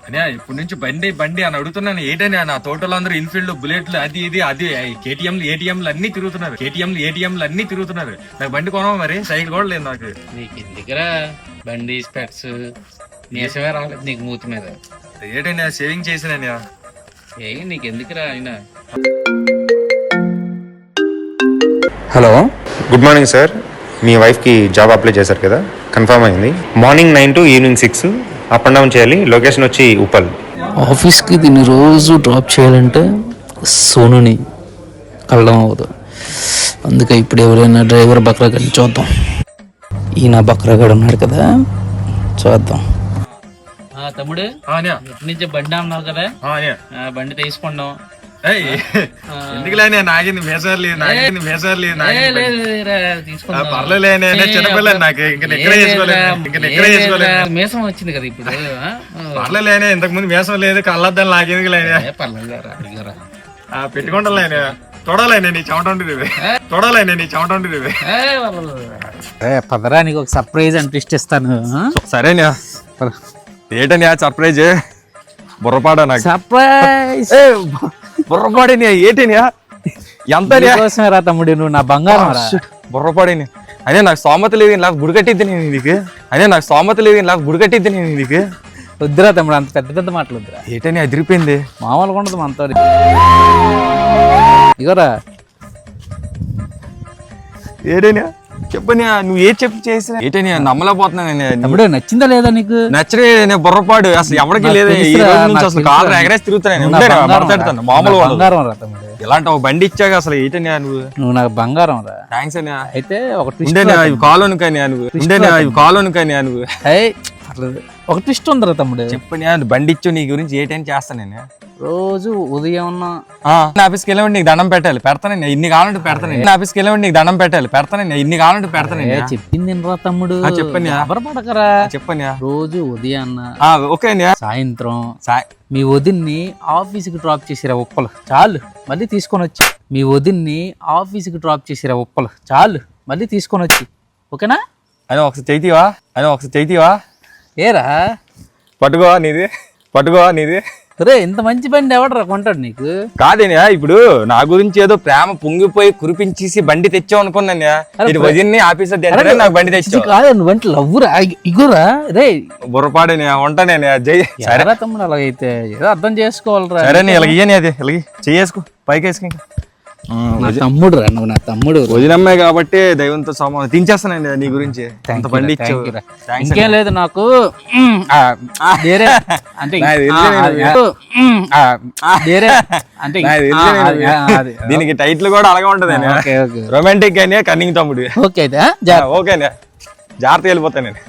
అనే ఇప్పటి నుంచి బండి బండి అని అడుగుతున్నాను. ఏంటని నా తోటలో అందరూ ఇన్ఫీల్డ్ బుల్లెట్లు అది ఇది అది ఏటీఎంలు అన్ని తిరుగుతున్నారు. నాకు బండి కొనవా మరి? సైకిల్ కూడా లేదు నాకు. నీకు ఎందుకురా బండి స్పెట్స్? నీసమే రాలేదు నీకు మూతి మీద. ఏంటని సేవింగ్ చేసినా నీకు ఎందుకురా అయినా. Hello, good morning sir. మీ వైఫ్కి జాబ్ అప్లై చేశారు కదా, కన్ఫర్మ్ అయింది. Morning 9 to evening 6 up and down చేయాలి. లొకేషన్ వచ్చి ఉప్పల్. ఆఫీస్కి దీన్ని రోజు డ్రాప్ చేయాలంటే సోనుని కలడం అవ్వదు. అందుకే ఇప్పుడు ఎవరైనా డ్రైవర్ బక్రాగడ్ని చూద్దాం. ఈయన బక్రాగడ్ ఉన్నాడు కదా, చూద్దాం. తమ్ముడు ఇటు నుంచి బండి అన్నావు కదా, బండి తీసుకున్నాం. ఎందుకులేనే నాగింది మేసార్లు పర్లేలేనే చిన్నపిల్ల నాకు ఇంకా మేసం వచ్చింది కదా ఇప్పుడు. పర్లేలేనే ఇంతకు ముందు మేసం లేదు కళ్ళద్దాలు నాకెందుకు లేనే పెట్టుకుంటాలేనే తొడలేనే నీ చెమట ఉంటుంది పదరా, నీకు ఒక సర్ప్రైజ్ అని ట్విస్ట్ ఇస్తాను. సరేనా? ఏంటని సర్ప్రైజ్? బుర్రపాడా నాకు సర్ప్రైజ్. బుర్రపాడిని ఏంటినా ఎంత కోసమే రా తమ్ముడు, నువ్వు నా బంగారం. బుర్రపాడిని అదే నాకు స్తోమత లేదు, నాకు గుడి కట్టిద్ది నేను నీకు. వద్దురా తమ్ముడు, అంత పెద్ద పెద్ద మాటలు వద్దురా. ఏంటని అదిరిపోయింది, మామూలుగా ఉండదు మనతో. ఇగోరా ఏటైనా చెప్పని నువ్వు ఏ చెప్పి చేసినా ఏంటని నమ్మలేకపోతున్నాను. తమ్ముడు నచ్చిందా లేదా నీకు? నచ్చలే బుర్రపాడు అసలు ఎవరికి లేదు. ఈ రోజు నుంచి అసలు కాళ్ళు ఎగరేసి తిరుగుతున్నాను. మామూలు బంగారం రా తమ్ముడు, ఇలాంటి ఒక బండి ఇచ్చాక అసలు ఏంటని నువ్వు నాకు బంగారం రా. థ్యాంక్స్ అని. అయితే ఒక కాలోను కానీ నువ్వు ఒక ట్విస్ట్ ఉందిరా తమ్ముడు. చెప్పని బండి ఇచ్చు నీ గురించి ఏటైనా చేస్తాను నేను. రోజు ఉదయం ఆఫీస్కి వెళ్ళి నీకు దండం పెట్టాలి, పెడతాను. ఇన్ని కావాలంటే పెడతాను. ఆఫీస్కి వెళ్ళి నీకు దండం పెట్టాలి, పెడతాను. ఇన్ని కావాలంటే పెడతాను. చెప్పింది రా తమ్ముడు, చెప్పని ఎవరు పడకరా. చెప్పని రోజు ఉదయాన్న ఓకే సాయంత్రం మీ వదిన్ని ఆఫీస్కి డ్రాప్ చేసిరా ఉప్పలు చాలు, మళ్ళీ తీసుకొని వచ్చి. మీ వదిన్ని ఆఫీస్కి డ్రాప్ చేసిరా ఉప్పలు చాలు, మళ్ళీ తీసుకొని వచ్చి. ఓకేనా? అని ఒకసారి చైతీవా ఏరా పట్టుకో నీది. రే, ఇంత మంచి బండి ఎవడరా కొంటాడు నీకు? కాదేనా ఇప్పుడు నా గురించి ఏదో ప్రేమ పొంగిపోయి కురిపించేసి బండి తెచ్చావు అనుకున్నా. వదిన్ని ఆఫీసర్ నాకు బండి తెచ్చావు కాదు, నువ్వు బండి లవ్వురా. ఇగోరా రే, బుర్రపాడేనే ఉంటానే. జై సరే తమ్ముడు, అలాగైతే ఏదో అర్థం చేసుకోవాలరా. సరే ఇలాగ ఇయ్యని అది ఇలాగ చెయ్యేసుకో పైకి వేసుకో. తమ్ముడు రా, నువ్వు నా తమ్ముడు. వదినమ్మాయి కాబట్టి దైవంతో సమానం తించేస్తానండి నీ గురించి. బండి ఇంకేం లేదు నాకు. దీనికి టైటిల్ కూడా అలాగే ఉంటది, రొమాంటిక్ అయినా కన్నింగ్ తమ్ముడు. ఓకే ఓకేనా, జాగ్రత్త వెళ్ళిపోతాను నేను.